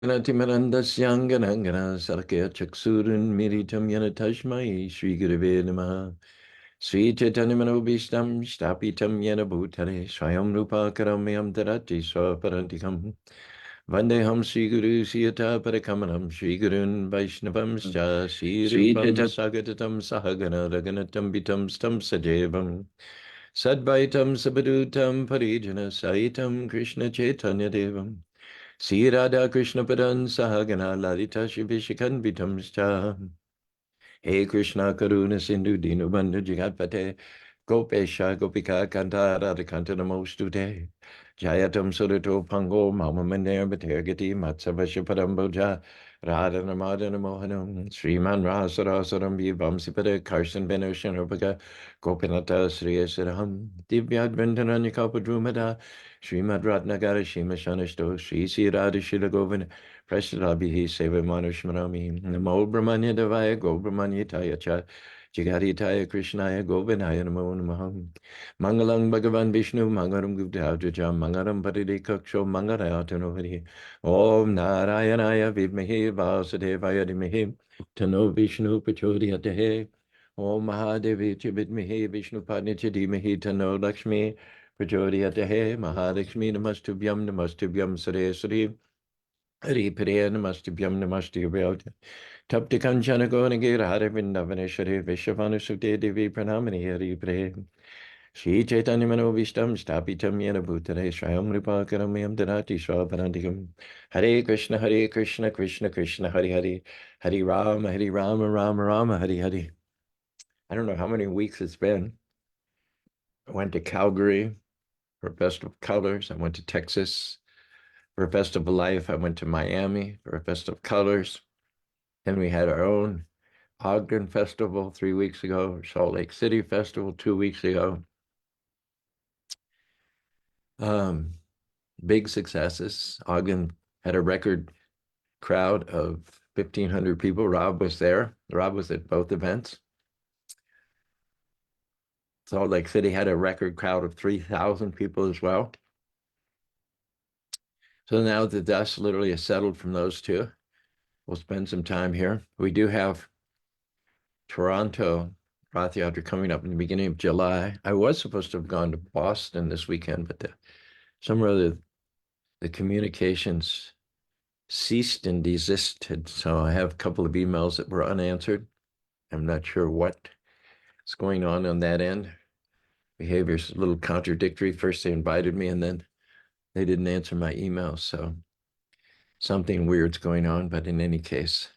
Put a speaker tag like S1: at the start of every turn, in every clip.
S1: Natimanandasyanganangana Sarakya Chaksurun Miritam Yanatashmai Sri Gurave Namaha Sri Chaitanyamanovistam Stapitam Yana Bhutare Swayam Rupa Karamyam Tarati Swaparantikam Vandeham Sri Guru Siyata Parakamanam Sri Gurun Vaishnavam Sri
S2: Sri
S1: Rupam
S2: Chaitanya
S1: Sagatatam Sahagana Raganatam Vitam Stam Sajevam Sadvaitam Sabadutam Parijana Saitam Krishna Chaitanya Devam Sri Radha Krishna Padan Sahagana Lalita Shivishikhan Vitamscha Hey Krishna Karuna Sindhu Dinu Bandhu Jagatpate Gopesha Gopika Kanta Radha Kanta Namostute Jayatam Surato Pango Mama Mander Bhatergati Matsavasha Padamboja Radha Namadana Mohanam Sriman Rasarasaram Vamsipade Karsan Benoshan Rupaka Gopinata Sri Asaraham Divyad Vendananya Kalpadrumada Srimad Ratnagara Shima Shanishto Sri Sri Radha Shila Govina Prasthadabhihi Seva Manushmarami Namo Brahmanya Devaya Go Brahmanya Taya Cha Jagaritaya Krishnaya Govinaya Namo Namaha Mangalam Bhagavan Vishnu Mangaram Gupta Mangaram Paride Kaksho Mangarayatanovari Om Narayanaya Vidmahi Vasudevaya Dimahi Tano Vishnu Prachodhyate Om Mahadevi Chibidmahi Vishnu Padnich Dimahi Tano Lakshmi Prachodhyate Mahalakshmi Namastubhyam Sare Sri Hari Priya Namastibhyam Namastibhyam Tapti Kanchana Gonagir Hari Vindavaneshwari Vishavanu Sute Devi Pranamani Hari Priya Shri Chaitanya Manovishtam Stapitam Yena Bhutare Swayam Rupakaramyam Dhanati Swaparantikam Hare Krishna Krishna Krishna Hari Hari Hari Rama Rama Rama Hari Hari. I don't know how many weeks it's been. I went to Calgary for Festival of Colors. I went to Texas for a Festival of Life. I went to Miami for a Festival of Colors. Then we had our own Ogden Festival 3 weeks ago, Salt Lake City Festival 2 weeks ago. Big successes. Ogden had a record crowd of 1,500 people. Rob was there. Rob was at both events. Salt Lake City had a record crowd of 3,000 people as well. So now the dust literally has settled from those two. We'll spend some time here. We do have Toronto Rath Yatra coming up in the beginning of July. I was supposed to have gone to Boston this weekend, but some or other the communications ceased and desisted. So I have a couple of emails that were unanswered. I'm not sure what's going on that end. Behavior's a little contradictory. First they invited me and then they didn't answer my emails. So something weird's going on, but in any case,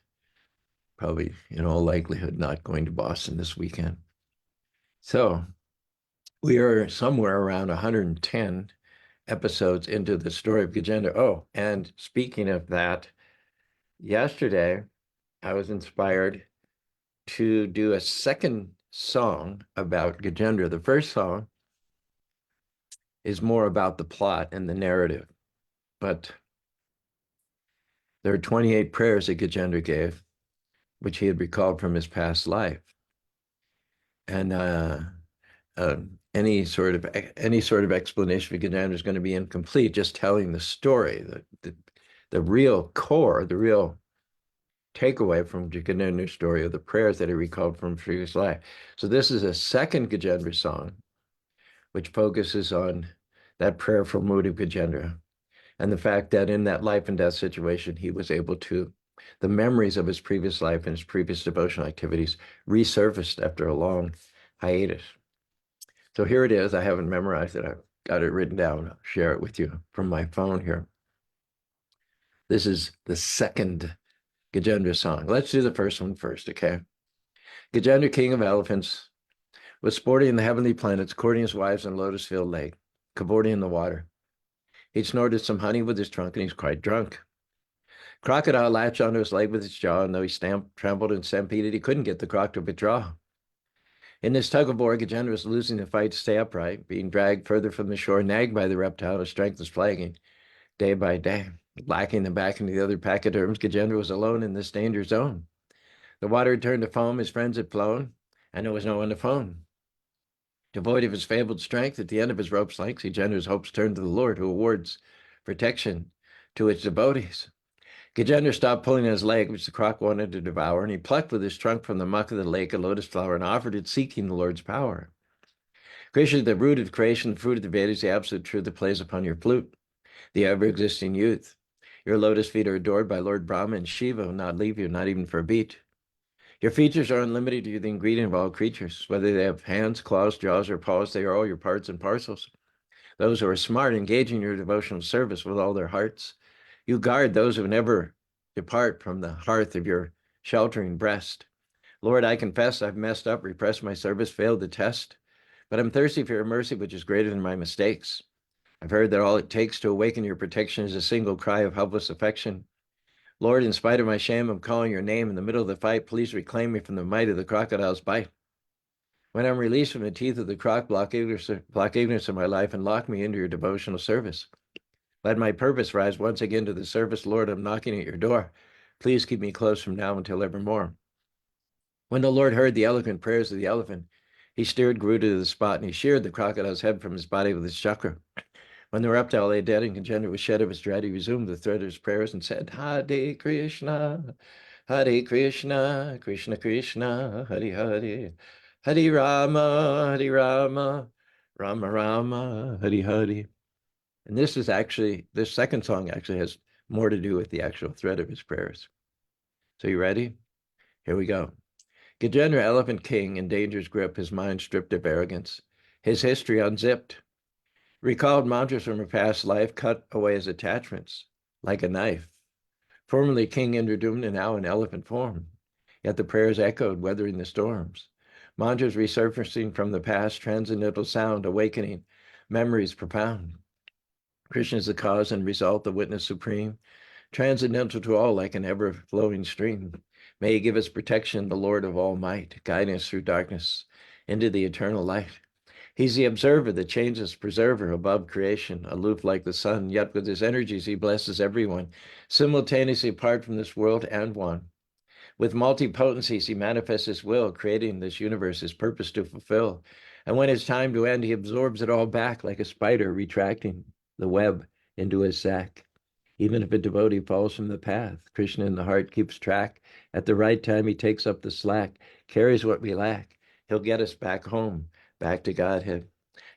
S1: probably in all likelihood not going to Boston this weekend. So we are somewhere around 110 episodes into the story of Gajendra. Oh, and speaking of that, yesterday I was inspired to do a second song about Gajendra. The first song is more about the plot and the narrative, but there are 28 prayers that Gajendra gave, which he had recalled from his past life. And uh, any sort of explanation for Gajendra is going to be incomplete. Just telling the story, the real core, the real takeaway from Gajendra's story of the prayers that he recalled from previous life. So this is a second Gajendra song, which focuses on that prayerful mood of Gajendra and the fact that in that life and death situation, he was able to, the memories of his previous life and his previous devotional activities resurfaced after a long hiatus. So here it is. I haven't memorized it. I've got it written down. I'll share it with you from my phone here. This is the second Gajendra song. Let's do the first one first, okay? Gajendra, king of elephants, was sporting in the heavenly planets, courting his wives on Lotus-filled lake, cavorting in the water. He snorted some honey with his trunk, and he's quite drunk. Crocodile latched onto his leg with its jaw, and though he trampled and stampeded, he couldn't get the croc to withdraw. In this tug of war, Gajendra was losing the fight to stay upright, being dragged further from the shore, nagged by the reptile. His strength was flagging day by day. Lacking the backing of the other pachyderms, Gajendra was alone in this danger zone. The water had turned to foam, his friends had flown, and there was no one to phone. Devoid of his fabled strength, at the end of his rope's length, Gajendra's hopes turned to the Lord, who awards protection to its devotees. Gajendra stopped pulling at his leg, which the croc wanted to devour, and he plucked with his trunk from the muck of the lake a lotus flower and offered it, seeking the Lord's power. Krishna, the root of creation, the fruit of the Vedas, the absolute truth that plays upon your flute, the ever-existing youth. Your lotus feet are adored by Lord Brahma, and Shiva will not leave you, not even for a beat. Your features are unlimited. You're the ingredient of all creatures. Whether they have hands, claws, jaws, or paws, they are all your parts and parcels. Those who are smart engage in your devotional service with all their hearts. You guard those who never depart from the hearth of your sheltering breast. Lord, I confess I've messed up, repressed my service, failed the test, but I'm thirsty for your mercy, which is greater than my mistakes. I've heard that all it takes to awaken your protection is a single cry of helpless affection. Lord, in spite of my shame, I'm calling your name in the middle of the fight. Please reclaim me from the might of the crocodile's bite. When I'm released from the teeth of the croc, block ignorance of my life and lock me into your devotional service. Let my purpose rise once again to the surface. Lord, I'm knocking at your door. Please keep me close from now until evermore. When the Lord heard the eloquent prayers of the elephant, he steered Guru to the spot, and he sheared the crocodile's head from his body with his chakra. When the reptile lay dead and Gajendra was shed of his dread, he resumed the thread of his prayers and said, Hare Krishna, Hare Krishna, Krishna Krishna, Hare Hare, Hare Rama, Hare Rama, Rama Rama, Hare Hare. And this second song actually has more to do with the actual thread of his prayers. So you ready? Here we go. Gajendra, Elephant King, in danger's grip, his mind stripped of arrogance, his history unzipped. Recalled mantras from a past life cut away his attachments like a knife. Formerly King Indradyumna, now in elephant form. Yet the prayers echoed, weathering the storms. Mantras resurfacing from the past, transcendental sound, awakening memories profound. Krishna is the cause and result, the witness supreme, transcendental to all like an ever-flowing stream. May he give us protection, the Lord of all might, guiding us through darkness into the eternal light. He's the observer, the changeless preserver above creation, aloof like the sun, yet with his energies he blesses everyone, simultaneously apart from this world and one. With multi-potencies he manifests his will, creating this universe, his purpose to fulfill. And when it's time to end, he absorbs it all back like a spider retracting the web into his sack. Even if a devotee falls from the path, Krishna in the heart keeps track. At the right time, he takes up the slack, carries what we lack. He'll get us back home, back to Godhead.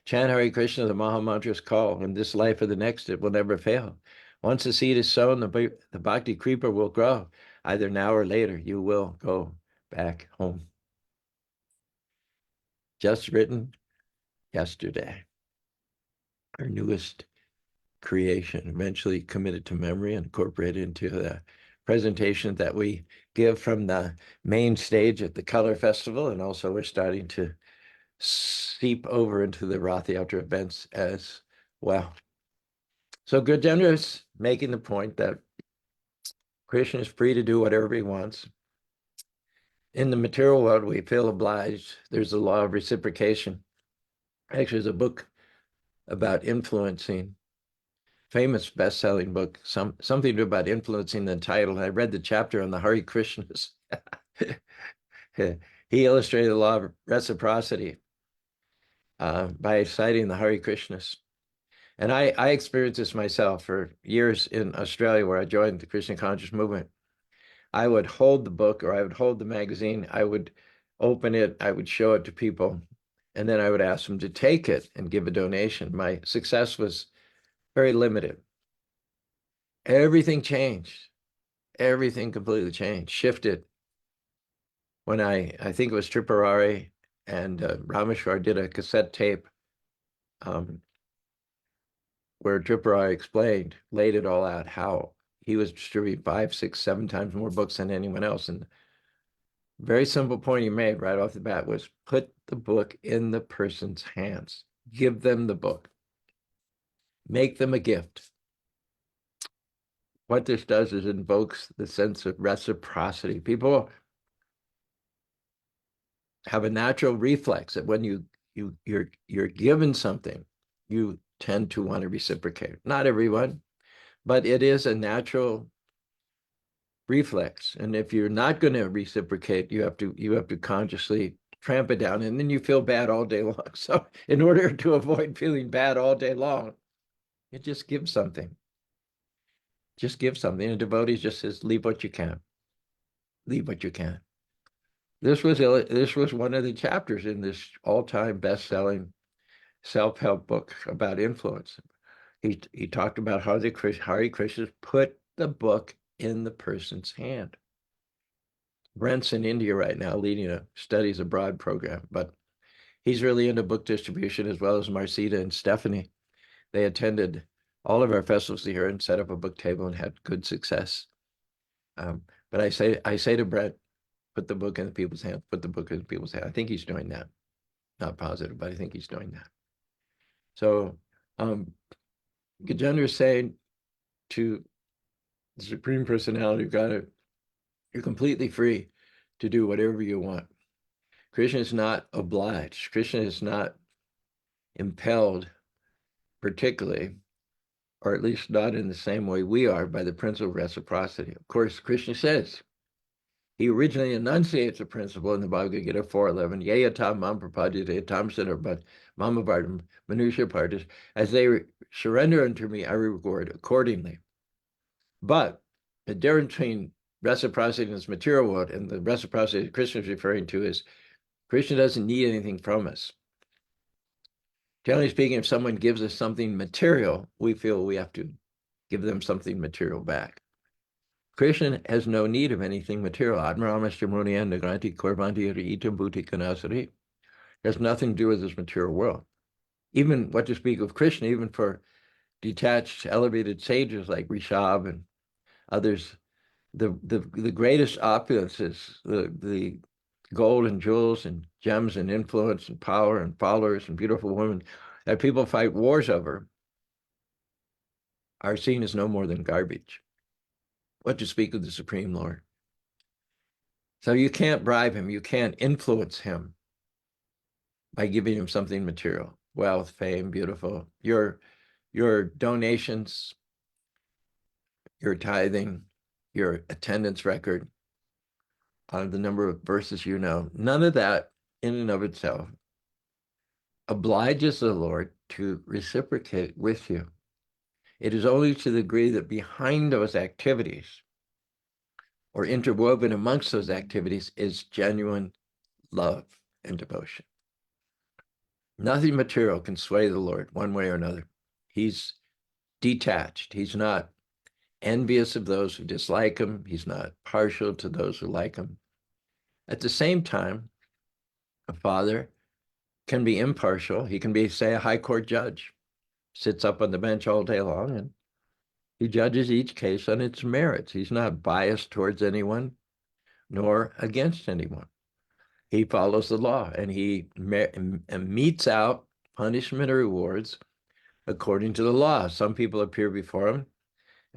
S1: Chant Hare Krishna, the Maha Mantra's call. In this life or the next, it will never fail. Once the seed is sown, the bhakti creeper will grow. Either now or later, you will go back home. Just written yesterday. Our newest creation, eventually committed to memory and incorporated into the presentation that we give from the main stage at the Color Festival. And also we're starting to seep over into the Rath Yatra events as well. So Gajendra is making the point that Krishna is free to do whatever he wants. In the material world, we feel obliged. There's a law of reciprocation. Actually, there's a book about influencing, famous best-selling book, something to do about influencing the title. I read the chapter on the Hare Krishnas. He illustrated the law of reciprocity by citing the Hare Krishnas. And I experienced this myself for years in Australia, where I joined the Krishna Conscious Movement. I would hold the book, or I would hold the magazine. I would open it. I would show it to people. And then I would ask them to take it and give a donation. My success was very limited. Everything changed. Everything completely changed, shifted. When I think it was Tripurari and Rameshwar did a cassette tape where Tripurari explained, laid it all out, how he was distributing 5, 6, 7 times more books than anyone else. And very simple point he made right off the bat was put the book in the person's hands. Give them the book. Make them a gift. What this does is invokes the sense of reciprocity. People have a natural reflex that when you're given something, you tend to want to reciprocate. Not everyone, but it is a natural reflex. And if you're not going to reciprocate, you have to consciously tramp it down, and then you feel bad all day long. So in order to avoid feeling bad all day long, you just give something. just give something. A devotee just says, leave what you can. Leave what you can. This was one of the chapters in this all-time best-selling self-help book about influence. He talked about how the Hare Krishnas put the book in the person's hand. Brent's in India right now leading a studies abroad program, but he's really into book distribution, as well as Marcita and Stephanie. They attended all of our festivals here and set up a book table and had good success. But I say to Brent, put the book in people's hands, put the book in people's hands. I think he's doing that. Not positive, but I think he's doing that. So Gajendra is saying to the Supreme Personality of God, you're completely free to do whatever you want. Krishna is not obliged. Krishna is not impelled particularly, or at least not in the same way we are, by the principle of reciprocity. Of course, Krishna says, he originally enunciates a principle in the Bhagavad Gita 4:11, Yeyatam mam prapadyate tam center, but mamavardam manusha partis, as they surrender unto me, I reward accordingly. But the difference between reciprocity in this material world and the reciprocity Krishna is referring to is Krishna doesn't need anything from us. Generally speaking, if someone gives us something material, we feel we have to give them something material back. Krishna has no need of anything material. Has nothing to do with this material world. Even what to speak of Krishna, even for detached, elevated sages like Rishabh and others, the greatest opulences, the gold and jewels and gems and influence and power and followers and beautiful women that people fight wars over are seen as no more than garbage. What to speak of the Supreme Lord? So you can't bribe him. You can't influence him by giving him something material, wealth, fame, beautiful. Your donations, your tithing, your attendance record, the number of verses you know, none of that in and of itself obliges the Lord to reciprocate with you. It is only to the degree that behind those activities or interwoven amongst those activities is genuine love and devotion. Nothing material can sway the Lord one way or another. He's detached. He's not envious of those who dislike him. He's not partial to those who like him. At the same time, a father can be impartial. He can be, say, a high court judge, sits up on the bench all day long, and he judges each case on its merits. He's not biased towards anyone nor against anyone. He follows the law, and he metes out punishment or rewards according to the law. Some people appear before him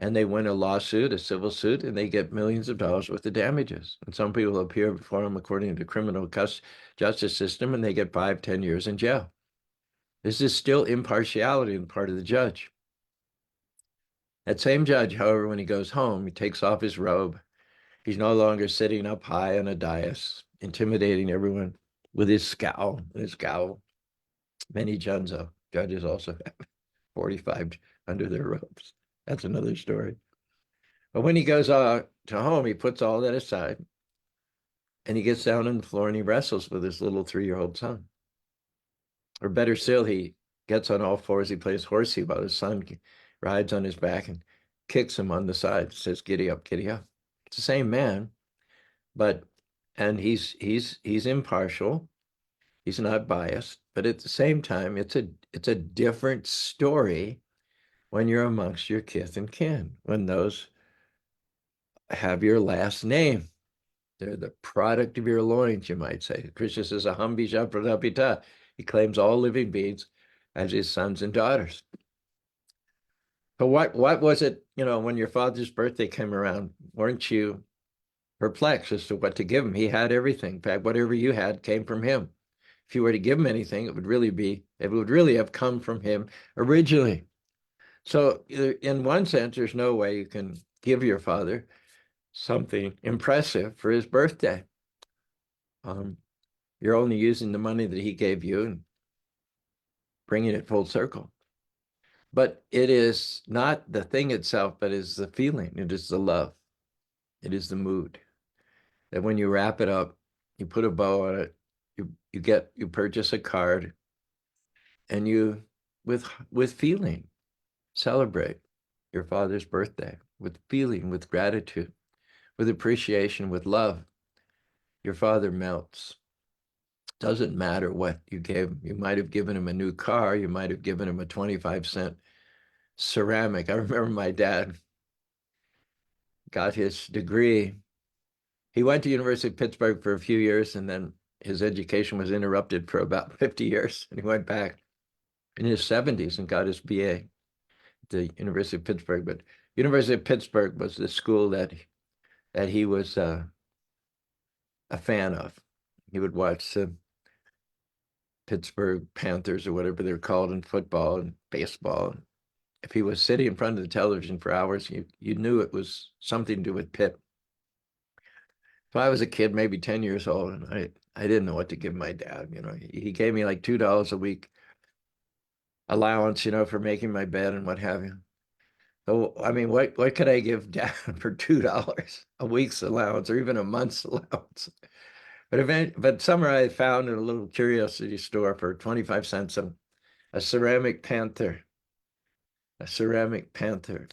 S1: and they win a lawsuit, a civil suit, and they get millions of dollars worth of damages. And some people appear before him according to the criminal justice system, and they get 5, 10 years in jail. This is still impartiality on the part of the judge. That same judge, however, when he goes home, he takes off his robe. He's no longer sitting up high on a dais, intimidating everyone with his scowl. Many judges also have 45 under their robes. That's another story. But when he goes to home, he puts all that aside and he gets down on the floor and he wrestles with his little 3-year-old son. Or better still, he gets on all fours, he plays horsey while his son rides on his back and kicks him on the side, says, giddy up, giddy up. It's the same man, and he's impartial. He's not biased, but at the same time, it's a different story when you're amongst your kith and kin, when those have your last name. They're the product of your loins, you might say. Krishna says, Aham bija pradapita. He claims all living beings as his sons and daughters. But what was it, when your father's birthday came around, weren't you perplexed as to what to give him? He had everything. In fact, whatever you had came from him. If you were to give him anything, it would really have come from him originally. So in one sense, there's no way you can give your father something impressive for his birthday. You're only using the money that he gave you and bringing it full circle. But it is not the thing itself, but is the feeling. It is the love. It is the mood. That when you wrap it up, you put a bow on it, you purchase a card, and you with feeling celebrate your father's birthday with feeling, with gratitude, with appreciation, with love. Your father melts. Doesn't matter what you gave him. You might have given him a new car. You might have given him a 25-cent ceramic. I remember my dad got his degree. He went to University of Pittsburgh for a few years, and then his education was interrupted for about 50 years. And he went back in his 70s and got his BA at the University of Pittsburgh. But University of Pittsburgh was the school that he was a fan of. He would watch the Pittsburgh Panthers or whatever they're called in football and baseball. If he was sitting in front of the television for hours, you knew it was something to do with Pitt. So I was a kid, maybe 10 years old, and I didn't know what to give my dad. He gave me like $2 a week allowance, for making my bed and what have you. So, I mean, what could I give dad for $2 a week's allowance or even a month's allowance? But summer I found in a little curiosity store for 25 cents a ceramic panther, a ceramic panther.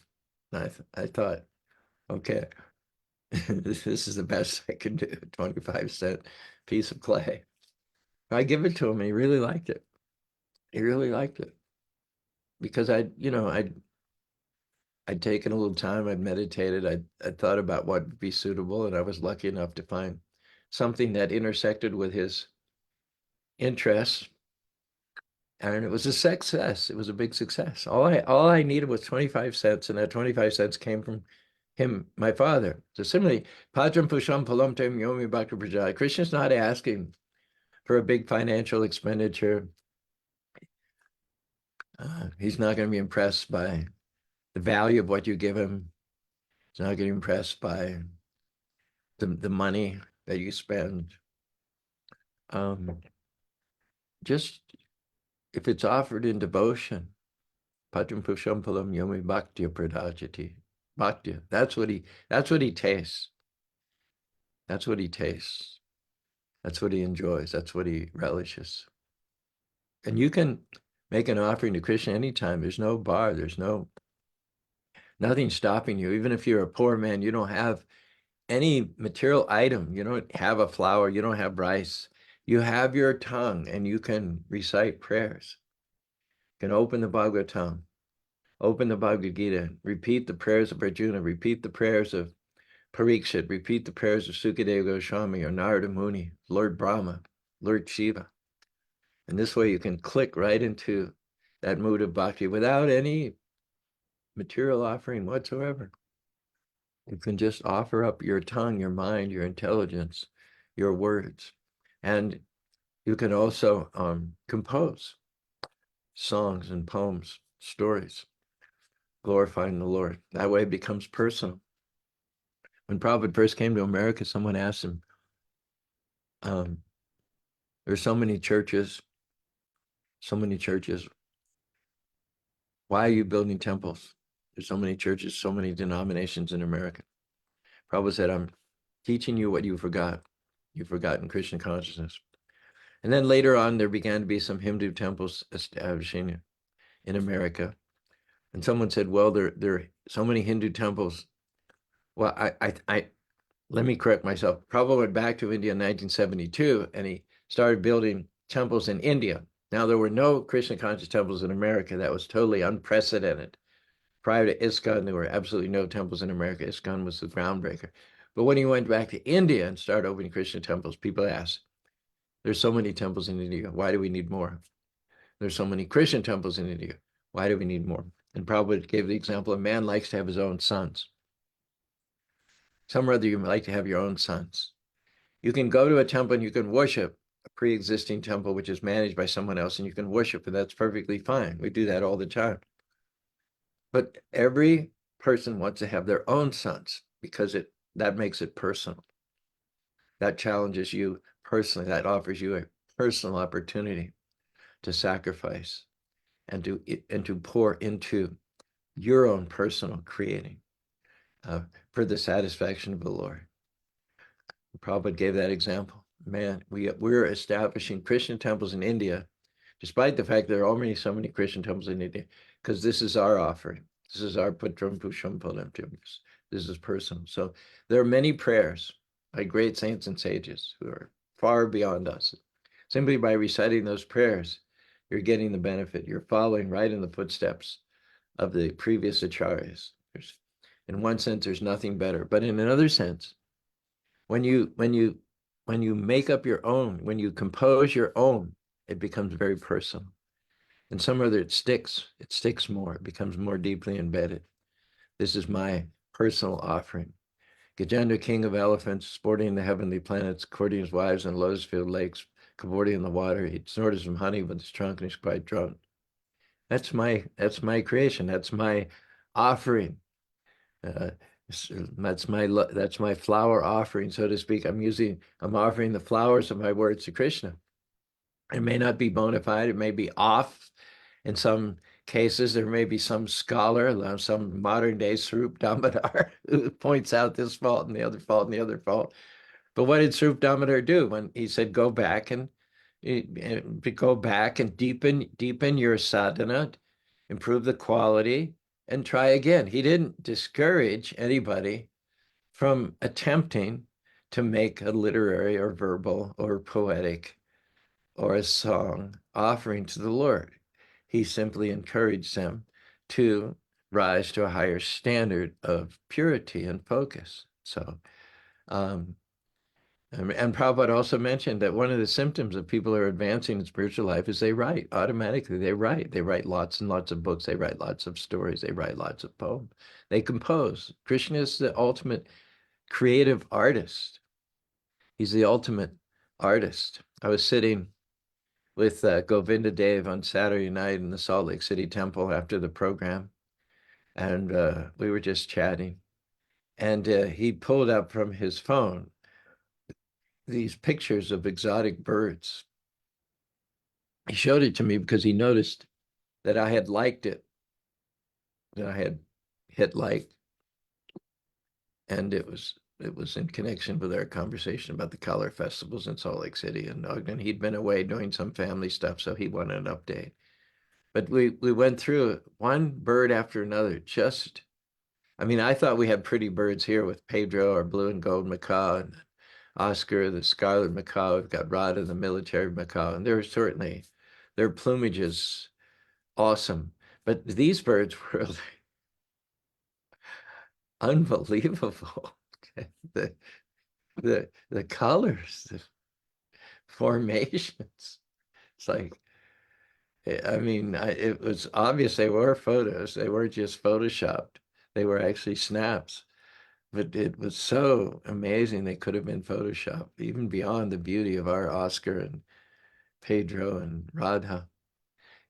S1: I thought, okay, this is the best I can do, 25-cent piece of clay. I give it to him, and he really liked it. He really liked it because I'd taken a little time, I'd meditated, I'd thought about what would be suitable, and I was lucky enough to find something that intersected with his interests. And it was a success. It was a big success. All I needed was 25 cents, and that 25 cents came from him, my father. So similarly, Pajam Pusham Palam Tem Yomi Bhakti Prajai. Krishna's not asking for a big financial expenditure. He's not going to be impressed by the value of what you give him. He's not getting impressed by the money that you spend. Just if it's offered in devotion, Pajam Pusham Palam Yomi Bhakti Pradajati. Bhakti. That's what he tastes. That's what he tastes. That's what he enjoys. That's what he relishes. And you can make an offering to Krishna anytime. There's no bar. There's nothing stopping you. Even if you're a poor man, you don't have any material item. You don't have a flour. You don't have rice. You have your tongue, and you can recite prayers. You can open the Bhagavatam, open the Bhagavad Gita, repeat the prayers of Arjuna, repeat the prayers of Parikshit, repeat the prayers of Sukadeva Goswami or Narada Muni, Lord Brahma, Lord Shiva. And this way you can click right into that mood of bhakti without any material offering whatsoever. You can just offer up your tongue, your mind, your intelligence, your words. And you can also compose songs and poems, stories, glorifying the Lord. That way it becomes personal. When Prabhupada first came to America, someone asked him, there's so many churches. Why are you building temples? There's so many churches, so many denominations in America. Prabhupada said, I'm teaching you what you forgot. You've forgotten Krishna consciousness. And then later on, there began to be some Hindu temples establishing in America. And someone said, well, there are so many Hindu temples. Well, let me correct myself. Prabhupada went back to India in 1972, and he started building temples in India. Now, there were no Krishna conscious temples in America. That was totally unprecedented. Prior to ISKCON, there were absolutely no temples in America. ISKCON was the groundbreaker. But when he went back to India and started opening Krishna temples, people asked, there's so many temples in India. Why do we need more? There's so many Krishna temples in India. Why do we need more? And Prabhupada gave the example, a man likes to have his own sons. Some or other, you like to have your own sons. You can go to a temple and you can worship a pre-existing temple, which is managed by someone else, and you can worship, and that's perfectly fine. We do that all the time. But every person wants to have their own sons because that makes it personal. That challenges you personally. That offers you a personal opportunity to sacrifice and to pour into your own personal creating for the satisfaction of the Lord. Prabhupada gave that example. Man, we're establishing Christian temples in India, despite the fact there are already so many Christian temples in India, because this is our offering. This is our putram pusham palam. This is personal. So there are many prayers by great saints and sages who are far beyond us. Simply by reciting those prayers, you're getting the benefit. You're following right in the footsteps of the previous acharyas. In one sense, there's nothing better. But in another sense, when you make up your own, when you compose your own, it becomes very personal. And some other it sticks more, it becomes more deeply embedded. This is my personal offering. Gajendra, king of elephants, sporting the heavenly planets, courting his wives in lotus-filled lakes, cavorting in the water, he snorted some honey with his trunk and he's quite drunk. That's my creation. That's my offering. Uh, that's my flower offering, so to speak. I'm offering the flowers of my words to Krishna. It may not be bona fide. It may be off. In some cases, there may be some scholar, some modern day Swarup Damodar who points out this fault and the other fault and the other fault. But what did Swarup Damodar do when he said, go back and deepen your sadhana, improve the quality, and try again? He didn't discourage anybody from attempting to make a literary or verbal or poetic or a song offering to the Lord. He simply encouraged them to rise to a higher standard of purity and focus. So, and Prabhupada also mentioned that one of the symptoms of people who are advancing in spiritual life is they write. Automatically, they write. They write lots and lots of books. They write lots of stories. They write lots of poems. They compose. Krishna is the ultimate creative artist. He's the ultimate artist. I was sitting with Govinda Dev on Saturday night in the Salt Lake City temple after the program, and we were just chatting. And he pulled up from his phone these pictures of exotic birds. He showed it to me because he noticed that I had liked it, that I had hit like, and it was in connection with our conversation about the color festivals in Salt Lake City and Ogden. He'd been away doing some family stuff, so he wanted an update. But we went through one bird after another. I thought we had pretty birds here with Pedro, our blue and gold macaw, and Oscar, the scarlet macaw. We've got Radha, the military macaw, and their plumage is awesome. But these birds were unbelievable. The the colors, the formations. It's like, it was obvious they were photos. They weren't just photoshopped. They were actually snaps. But it was so amazing they could have been photoshopped, even beyond the beauty of our Oscar and Pedro and Radha.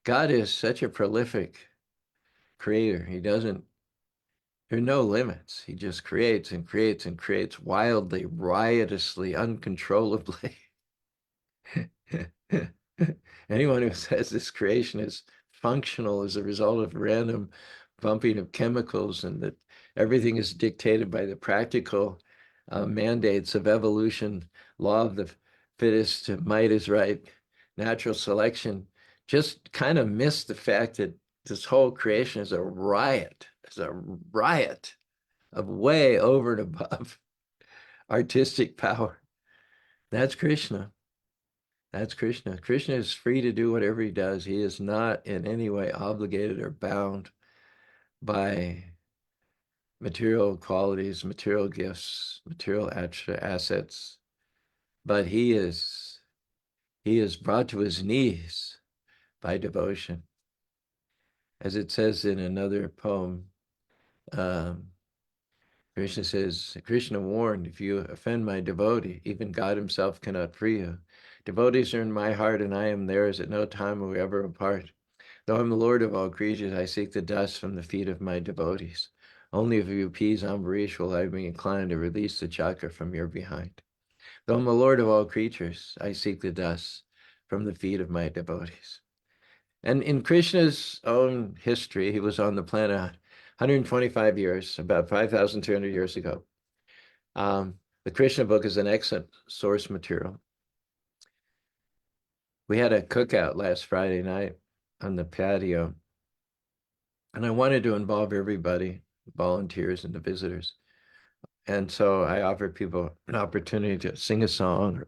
S1: God is such a prolific creator. There are no limits. He just creates and creates and creates wildly, riotously, uncontrollably. Anyone who says this creation is functional as a result of random bumping of chemicals and that everything is dictated by the practical mandates of evolution, law of the fittest, might is right, natural selection, just kind of missed the fact that this whole creation is a riot. It's a riot of way over and above artistic power. That's Krishna. That's Krishna. Krishna is free to do whatever he does. He is not in any way obligated or bound by material qualities, material gifts, material assets. But he is brought to his knees by devotion. As it says in another poem, Krishna says, Krishna warned, if you offend my devotee, even God himself cannot free you. Devotees are in my heart and I am theirs. At no time are we ever apart. Though I'm the Lord of all creatures, I seek the dust from the feet of my devotees. Only if you appease Ambarish will I be inclined to release the chakra from your behind. Though I'm the Lord of all creatures, I seek the dust from the feet of my devotees. And in Krishna's own history, he was on the planet 125 years, about 5,300 years ago. The Krishna book is an excellent source material. We had a cookout last Friday night on the patio, and I wanted to involve everybody, volunteers and the visitors. And so I offered people an opportunity to sing a song or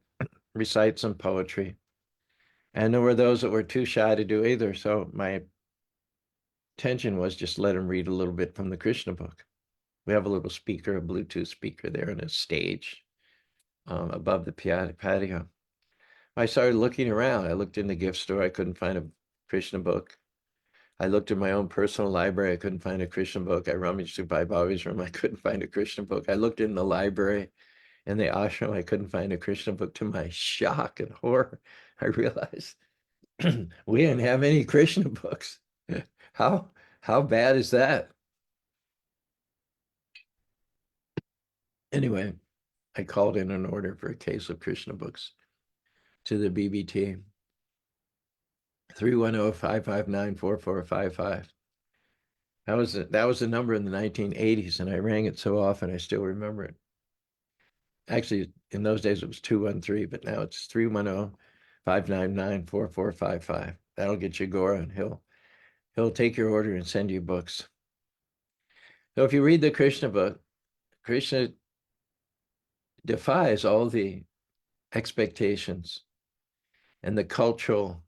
S1: recite some poetry. And there were those that were too shy to do either. So my intention was just let them read a little bit from the Krishna book. We have a little speaker, a Bluetooth speaker there on a stage above the patio. I started looking around. I looked in the gift store. I couldn't find a Krishna book. I looked in my own personal library. I couldn't find a Krishna book. I rummaged through Bobby's room. I couldn't find a Krishna book. I looked in the library in the ashram. I couldn't find a Krishna book. To my shock and horror, I realized we didn't have any Krishna books. How how bad is that? Anyway, I called in an order for a case of Krishna books to the BBT. 310-559-4455. That was the number in the 1980s, and I rang it so often I still remember it. Actually, in those days it was 213, but now it's 310-599-4455. That'll get you Gora, and he'll take your order and send you books. So if you read the Krishna book, Krishna defies all the expectations and the cultural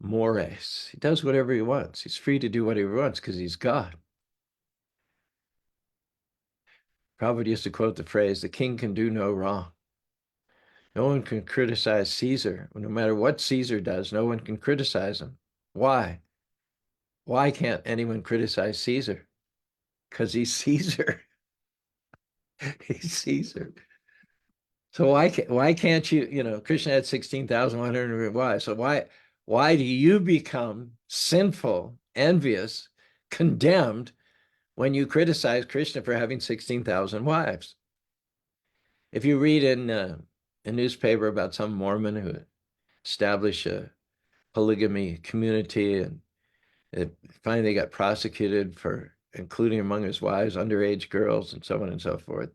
S1: mores. He does whatever he wants. He's free to do whatever he wants because he's God. Prabhupada used to quote the phrase, the king can do no wrong. No one can criticize Caesar. No matter what Caesar does, no one can criticize him. Why? Why can't anyone criticize Caesar? Because he's Caesar. He's Caesar. So why can't you, Krishna had 16,100 wives. So why do you become sinful, envious, condemned when you criticize Krishna for having 16,000 wives? If you read in a newspaper about some Mormon who established a polygamy community and finally got prosecuted for including among his wives underage girls and so on and so forth,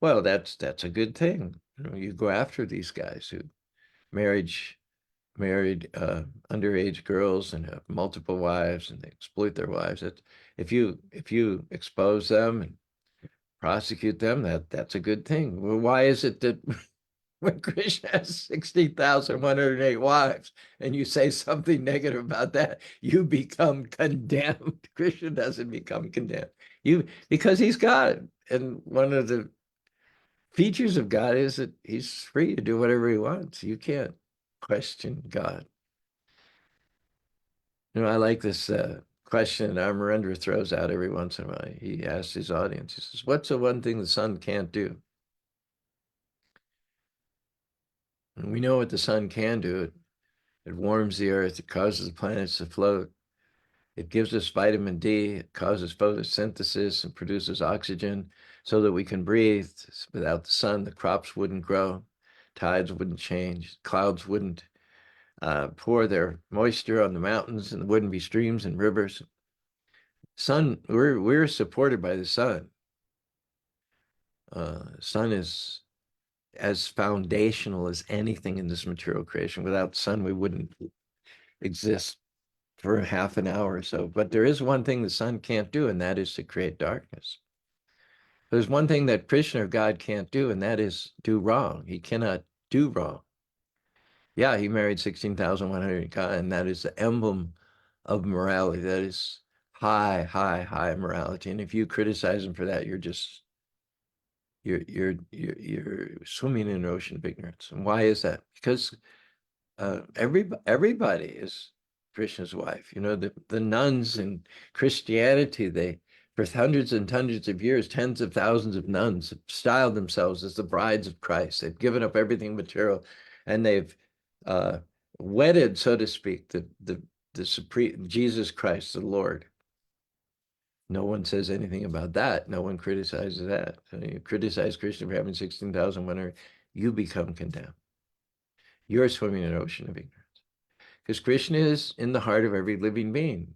S1: well, that's a good thing. You go after these guys who married underage girls and have multiple wives and they exploit their wives. If you expose them and prosecute them, that's a good thing. Well, why is it that when Krishna has 16,108 wives and you say something negative about that, you become condemned? Krishna doesn't become condemned. Because he's God. And one of the features of God is that he's free to do whatever he wants. You can't question God. I like this question that Amarendra throws out every once in a while. He asks his audience, he says, what's the one thing the sun can't do? And we know what the sun can do. It warms the earth. It causes the planets to float. It gives us vitamin D. It causes photosynthesis and produces oxygen so that we can breathe. Without the sun, the crops wouldn't grow. Tides wouldn't change. Clouds wouldn't pour their moisture on the mountains, and there wouldn't be streams and rivers. Sun, we're supported by the sun. Sun is as foundational as anything in this material creation. Without sun, we wouldn't exist for half an hour or so. But there is one thing the sun can't do, and that is to create darkness. There's one thing that Krishna or God can't do, and that is do wrong. He cannot do wrong. Yeah, he married 16,100, and that is the emblem of morality. That is high, high, high morality. And if you criticize him for that, you're swimming in an ocean of ignorance. And why is that? Because everybody is Krishna's wife. The nuns in Christianity, for hundreds and hundreds of years, tens of thousands of nuns have styled themselves as the brides of Christ. They've given up everything material, and they've wedded, so to speak, the supreme Jesus Christ, the Lord. No one says anything about that. No one criticizes that. You criticize Krishna for having 16,000 winners, you become condemned. You're swimming in an ocean of ignorance. because Krishna is in the heart of every living being.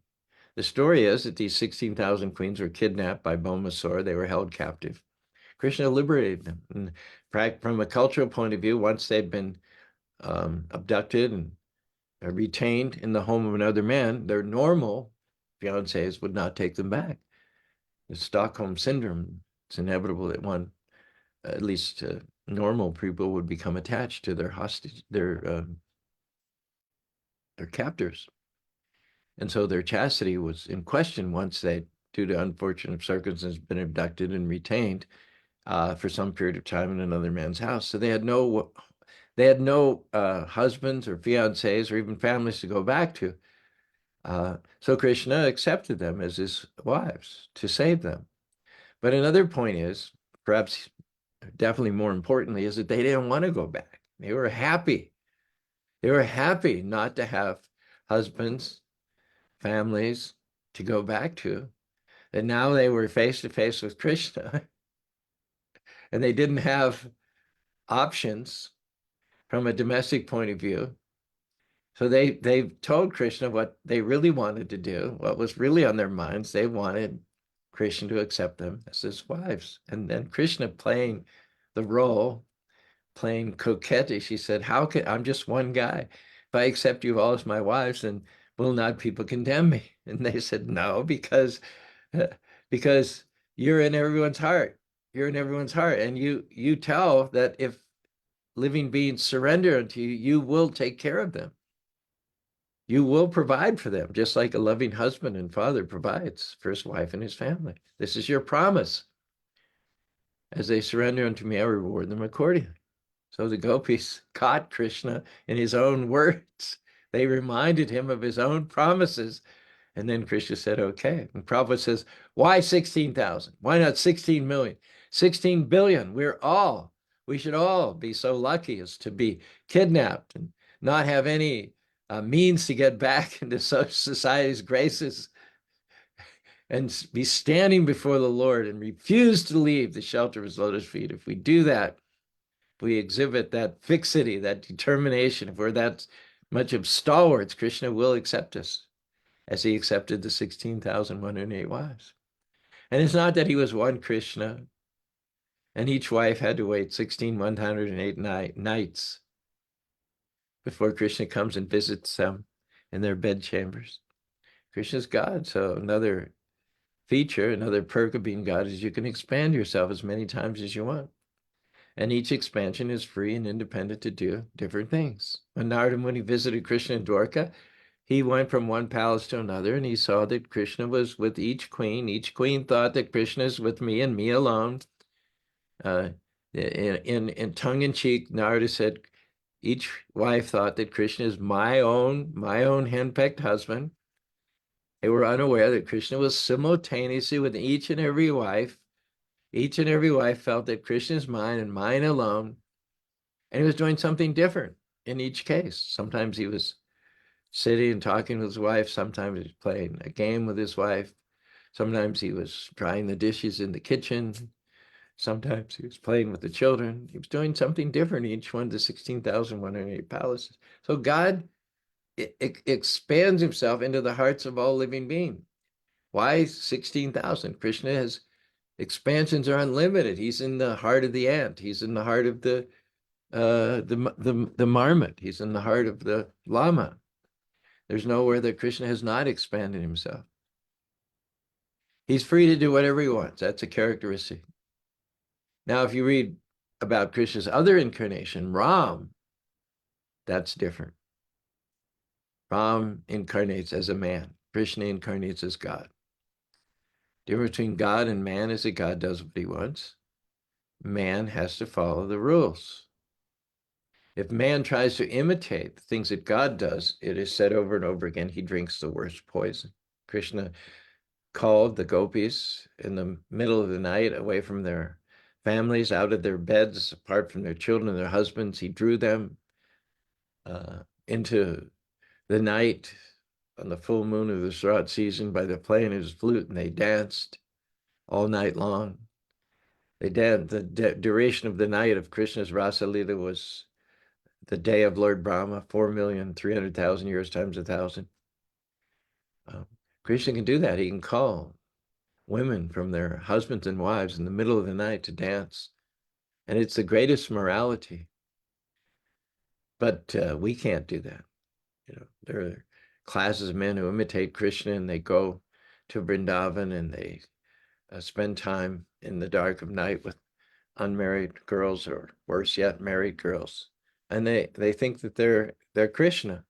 S1: The story is that these 16,000 queens were kidnapped by Bhaumasura. They were held captive. Krishna liberated them. And from a cultural point of view, once they'd been abducted and retained in the home of another man, their normal fiancés would not take them back. The Stockholm syndrome, it's inevitable that one, at least normal people, would become attached to their hostage, their captors. And so their chastity was in question once they, due to unfortunate circumstances, been abducted and retained for some period of time in another man's house. So they had no husbands or fiancés or even families to go back to. So Krishna accepted them as his wives to save them. But another point is, perhaps definitely more importantly, is that they didn't want to go back. They were happy. They were happy not to have husbands, families to go back to. And now they were face to face with Krishna and they didn't have options from a domestic point of view. So they told Krishna what they really wanted to do, what was really on their minds. They wanted Krishna to accept them as his wives. And then Krishna playing the role, playing coquettish, he said, I'm just one guy. If I accept you all as my wives, then will not people condemn me? And they said, no, because you're in everyone's heart. You're in everyone's heart. And you tell that if living beings surrender unto you, you will take care of them. You will provide for them, just like a loving husband and father provides for his wife and his family. This is your promise. As they surrender unto me, I reward them accordingly. So the gopis caught Krishna in his own words. They reminded him of his own promises. And then Krishna said, okay. And Prabhupada says, why 16,000? Why not 16 million? 16 billion. We should all be so lucky as to be kidnapped and not have any means to get back into society's graces and be standing before the Lord and refuse to leave the shelter of his lotus feet. If we do that, we exhibit that fixity, that determination, if we're that much of stalwarts, Krishna will accept us as he accepted the 16,108 wives. And it's not that he was one Krishna and each wife had to wait 16,108 nights before Krishna comes and visits them in their bedchambers. Krishna's God, so another feature, another perk of being God is you can expand yourself as many times as you want. And each expansion is free and independent to do different things. When Narada Muni visited Krishna in Dwarka, he went from one palace to another and he saw that Krishna was with each queen. Each queen thought that Krishna is with me and me alone. In tongue-in-cheek, Narada said, each wife thought that Krishna is my own henpecked husband. They were unaware that Krishna was simultaneously with each and every wife. Each and every wife felt that Krishna is mine and mine alone. And he was doing something different in each case. Sometimes he was sitting and talking with his wife. Sometimes he was playing a game with his wife. Sometimes he was drying the dishes in the kitchen. Sometimes he was playing with the children. He was doing something different in each one of the 16,108 palaces. So God expands himself into the hearts of all living beings. Why 16,000? Krishna has expansions are unlimited. He's in the heart of the ant. He's in the heart of the marmot. He's in the heart of the llama. There's nowhere that Krishna has not expanded himself. He's free to do whatever he wants. That's a characteristic. Now, if you read about Krishna's other incarnation, Ram, that's different. Ram incarnates as a man. Krishna incarnates as God. The difference between God and man is that God does what he wants. Man has to follow the rules. If man tries to imitate the things that God does, it is said over and over again, he drinks the worst poison. Krishna called the gopis in the middle of the night away from their families, out of their beds, apart from their children and their husbands. He drew them into the night on the full moon of the Shrat season by the playing of his flute, and they danced all night long. They danced. The duration of the night of Krishna's Rasa Lila was the day of Lord Brahma, 4,300,000 years times 1,000. Krishna can do that. He can call women from their husbands and wives in the middle of the night to dance. And it's the greatest morality. But we can't do that. There are classes of men who imitate Krishna and they go to Vrindavan and they spend time in the dark of night with unmarried girls, or worse yet, married girls. And they think that they're Krishna.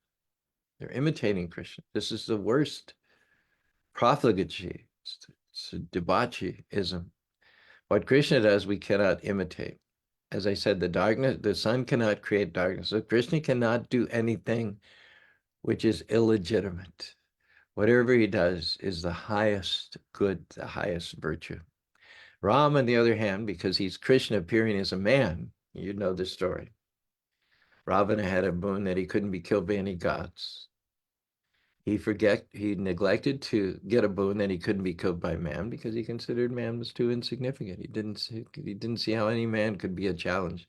S1: They're imitating Krishna. This is the worst profligacy. It's a debaucheeism. What Krishna does, we cannot imitate. As I said, the sun cannot create darkness. So Krishna cannot do anything which is illegitimate. Whatever he does is the highest good, the highest virtue. Ram, on the other hand, because he's Krishna appearing as a man, you know the story. Ravana had a boon that he couldn't be killed by any gods. He neglected to get a boon that he couldn't be killed by man because he considered man was too insignificant. He didn't see how any man could be a challenge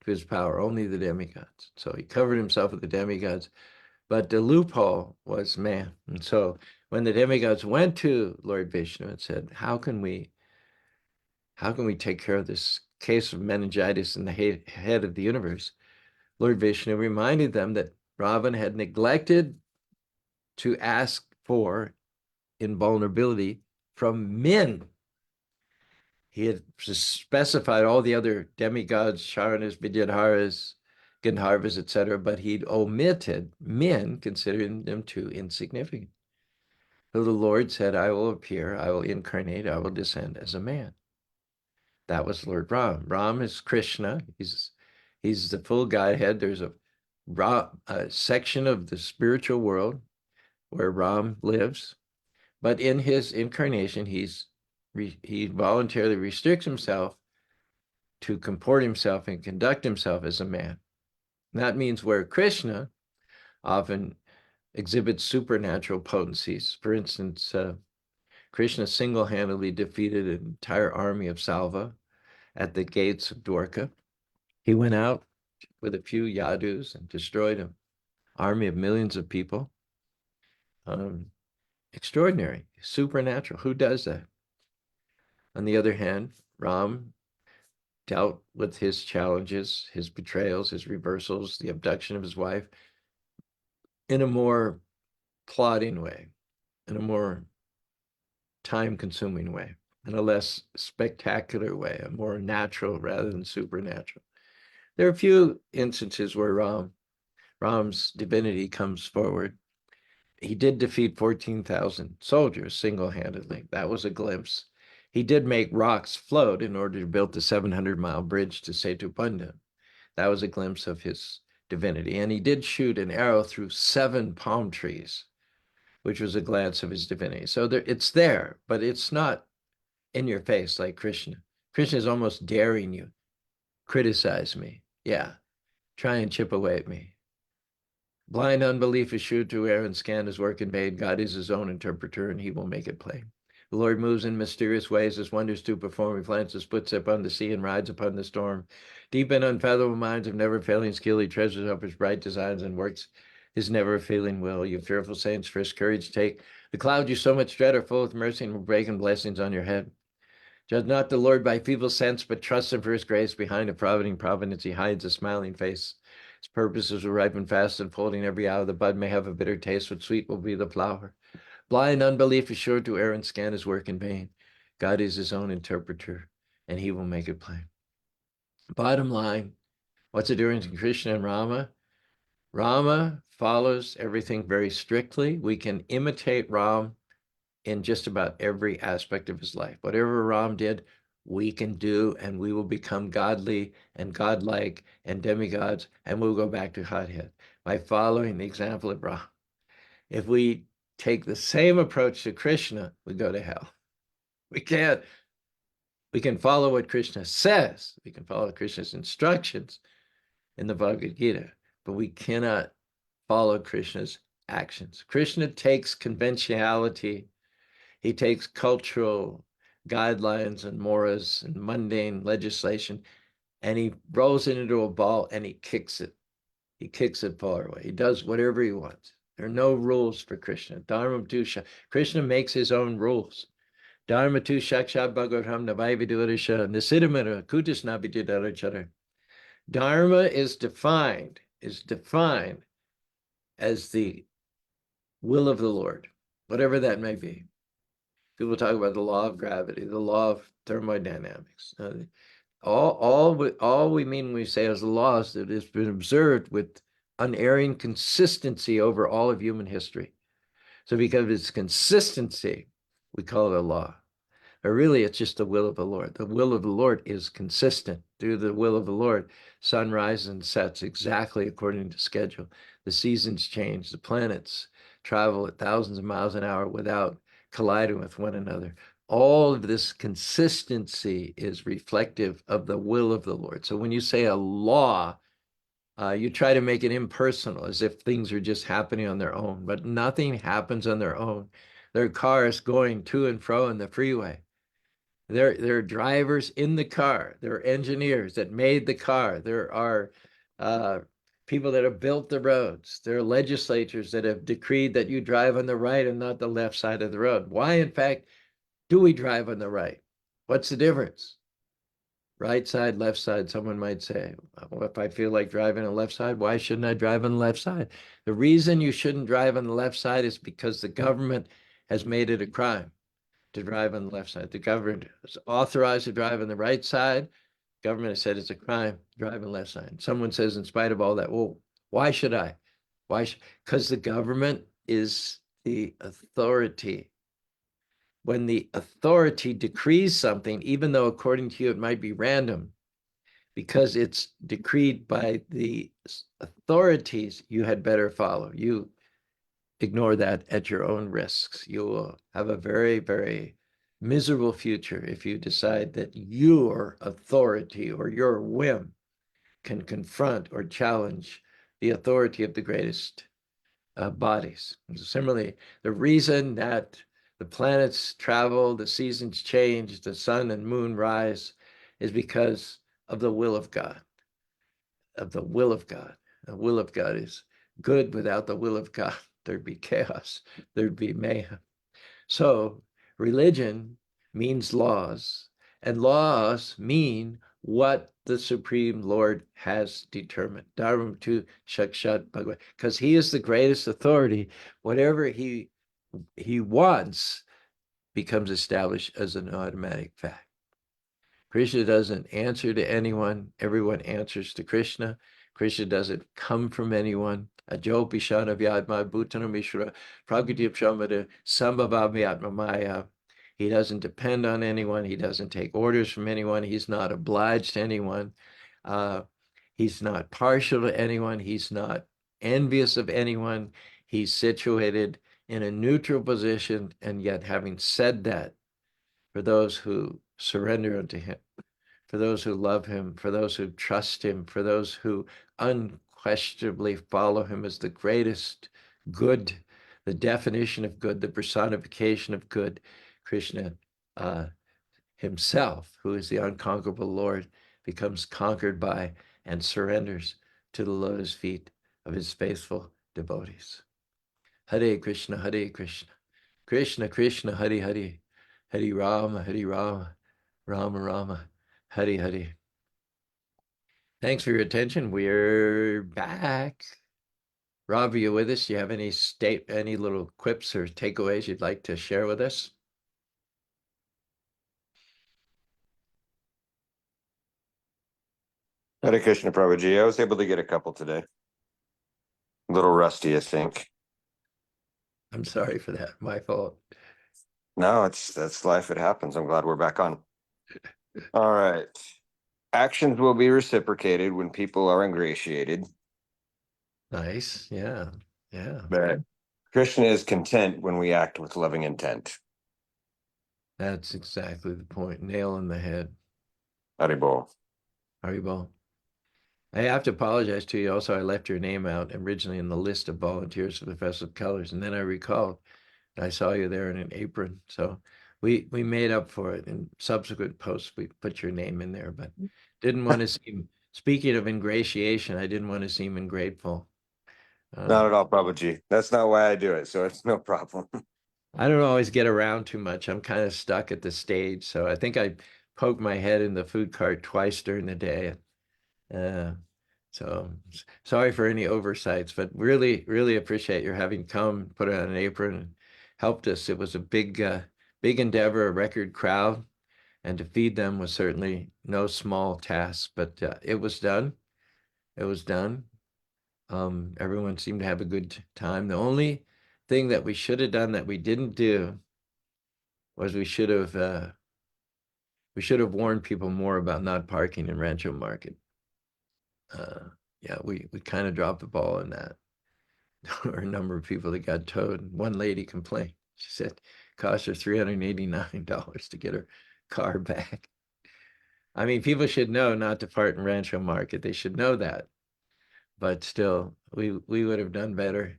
S1: to his power, only the demigods. So he covered himself with the demigods. But the loophole was man. And so when the demigods went to Lord Vishnu and said, how can we take care of this case of meningitis in the head of the universe? Lord Vishnu reminded them that Ravana had neglected to ask for invulnerability from men. He had specified all the other demigods, Charanas, Vidyadharas, Gandharvas, etc., but he'd omitted men, considering them too insignificant. So the Lord said, I will appear, I will incarnate, I will descend as a man. That was Lord Ram. Ram is Krishna. He's the full Godhead. There's a section of the spiritual world where Ram lives, but in his incarnation, he voluntarily restricts himself to comport himself and conduct himself as a man. And that means where Krishna often exhibits supernatural potencies. For instance, Krishna single-handedly defeated an entire army of Salva at the gates of Dwarka. He went out with a few yadus and destroyed an army of millions of people. Extraordinary, supernatural. Who does that? On the other hand, Ram dealt with his challenges, his betrayals, his reversals, the abduction of his wife in a more plodding way, in a more time-consuming way, in a less spectacular way, a more natural rather than supernatural. There are a few instances where Ram's divinity comes forward. He did defeat 14,000 soldiers single-handedly. That was a glimpse. He did make rocks float in order to build the 700-mile bridge to Setubandha. That was a glimpse of his divinity. And he did shoot an arrow through 7 palm trees, which was a glance of his divinity. So it's there, but it's not in your face like Krishna. Krishna is almost daring you. Criticize me. Yeah. Try and chip away at me. Blind unbelief is sure to err and scan his work in vain. God is his own interpreter, and he will make it plain. The Lord moves in mysterious ways, his wonders to perform. He plants his footstep on the sea and rides upon the storm. Deep and unfathomable minds of never-failing skill, he treasures up his bright designs and works his never-failing will. You fearful saints, first courage take. The clouds you so much dread are full of mercy and will break in blessings on your head. Judge not the Lord by feeble sense, but trust him for his grace. Behind a providing providence, he hides a smiling face. His purposes will ripen fast, unfolding every hour. The bud may have a bitter taste, but sweet will be the flower. Blind unbelief is sure to err and scan his work in vain. God is his own interpreter, and he will make it plain. Bottom line, what's the difference in Krishna and Rama? Rama follows everything very strictly. We can imitate Ram in just about every aspect of his life. Whatever Ram did, we can do, and we will become godly and godlike and demigods, and we'll go back to Godhead by following the example of Ram. If we take the same approach to Krishna, we go to hell. We can't. We can follow what Krishna says. We can follow Krishna's instructions in the Bhagavad Gita, but we cannot follow Krishna's actions. Krishna takes conventionality. He takes cultural guidelines and moras and mundane legislation, and he rolls it into a ball and he kicks it He kicks it far away. He does whatever he wants. There are no rules for Krishna. Dharma tu Krishna makes his own rules. Dharma tu shakshat bhagavatam navaividurisha nisidamara kutisnabididarachara. Dharma is defined as the will of the Lord, whatever that may be. People talk about the law of gravity, the law of thermodynamics. All we mean when we say as the laws that has been observed with unerring consistency over all of human history. So because of its consistency, we call it a law. But really, it's just the will of the Lord. The will of the Lord is consistent. Through the will of the Lord, sun rises and sets exactly according to schedule. The seasons change. The planets travel at thousands of miles an hour without colliding with one another. All of this consistency is reflective of the will of the Lord. So when you say a law, you try to make it impersonal, as if things are just happening on their own, but nothing happens on their own. There are cars going to and fro in the freeway. There are drivers in the car. There are engineers that made the car. There are people that have built the roads. There are legislatures that have decreed that you drive on the right and not the left side of the road. Why, in fact, do we drive on the right? What's the difference? Right side, left side, someone might say. Well, if I feel like driving on the left side, why shouldn't I drive on the left side? The reason you shouldn't drive on the left side is because the government has made it a crime to drive on the left side. The government is authorized to drive on the right side. Government has said it's a crime to drive on the left side. Someone says, in spite of all that, well, why should I? Why? Because the government is the authority. When the authority decrees something, even though according to you it might be random, because it's decreed by the authorities, you had better follow. You ignore that at your own risks. You will have a very, very miserable future if you decide that your authority or your whim can confront or challenge the authority of the greatest bodies. Similarly, the reason that the planets travel, the seasons change, the sun and moon rise is because of the will of God, of the will of God. The will of God is good. Without the will of God, there'd be chaos, there'd be mayhem. So religion means laws, and laws mean what the Supreme Lord has determined. Dharma tu shakshat bhagavad, because he is the greatest authority. Whatever he wants becomes established as an automatic fact. Krishna doesn't answer to anyone. Everyone answers to Krishna. Krishna doesn't come from anyone. Ajo pishana vyadma bhutana mishra prakriti pshamada sambhava maya. He doesn't depend on anyone. He doesn't take orders from anyone. He's not obliged to anyone. He's not partial to anyone. He's not envious of anyone. He's situated in a neutral position. And yet, having said that, for those who surrender unto him, for those who love him, for those who trust him, for those who unquestionably follow him as the greatest good, the definition of good, the personification of good, Krishna himself, who is the unconquerable Lord, becomes conquered by and surrenders to the lotus feet of his faithful devotees. Hare Krishna, Hare Krishna, Krishna Krishna, Hare Hare, Hare Rama, Hare Rama, Rama Rama, Hare Hare. Thanks for your attention. We're back. Rob, are you with us? Do you have any little quips or takeaways you'd like to share with us?
S2: Hare Krishna Prabhuji. I was able to get a couple today. A little rusty, I think.
S1: I'm sorry for that. My fault.
S2: No, that's life. It happens. I'm glad we're back on. All right. Actions will be reciprocated when people are ingratiated.
S1: Nice. Yeah. Yeah.
S2: But Krishna is content when we act with loving intent.
S1: That's exactly the point. Nail in the head.
S2: Haribol.
S1: Haribol. I have to apologize to you. Also, I left your name out originally in the list of volunteers for the Festival of Colors, and then I recalled I saw you there in an apron. So we made up for it in subsequent posts. We put your name in there, but didn't want to seem speaking of ingratiation, I didn't want to seem ungrateful.
S2: Not at all, Prabhuji. That's not why I do it, so it's no problem.
S1: I don't always get around too much. I'm kind of stuck at the stage. So I think I poked my head in the food cart twice during the day. Uh, so sorry for any oversights, but really, really appreciate your having come, put on an apron, and helped us. It was a big endeavor, a record crowd, and to feed them was certainly no small task, but it was done. It was done. Everyone seemed to have a good time. The only thing that we should have done that we didn't do was we should have warned people more about not parking in Rancho Market. Yeah, we kind of dropped the ball in that. There were a number of people that got towed. One lady complained. She said it cost her $389 to get her car back. I mean, people should know not to park in Rancho Market. They should know that. But still, we would have done better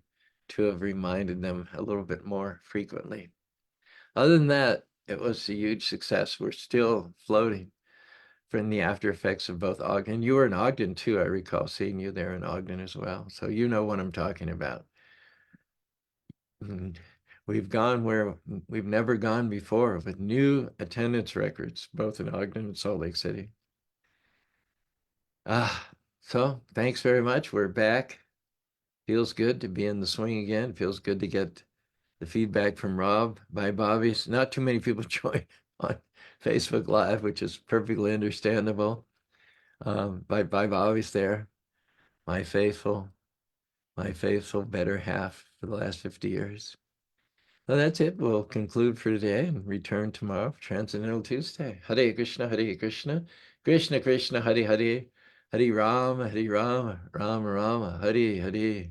S1: to have reminded them a little bit more frequently. Other than that, it was a huge success. We're still floating from the after effects of both Ogden. You were in Ogden too. I recall seeing you there in Ogden as well. So you know what I'm talking about. And we've gone where we've never gone before with new attendance records, both in Ogden and Salt Lake City. So thanks very much. We're back. Feels good to be in the swing again. Feels good to get the feedback from Rob. Bye, Bobby's. Not too many people join on Facebook Live, which is perfectly understandable. Bye, Bobby's there. My faithful, my faithful better half for the last 50 years. So that's it. We'll conclude for today and return tomorrow for Transcendental Tuesday. Hare Krishna, Hare Krishna, Krishna Krishna, Hare Hare, Hare Rama, Rama Rama, Hare Hare.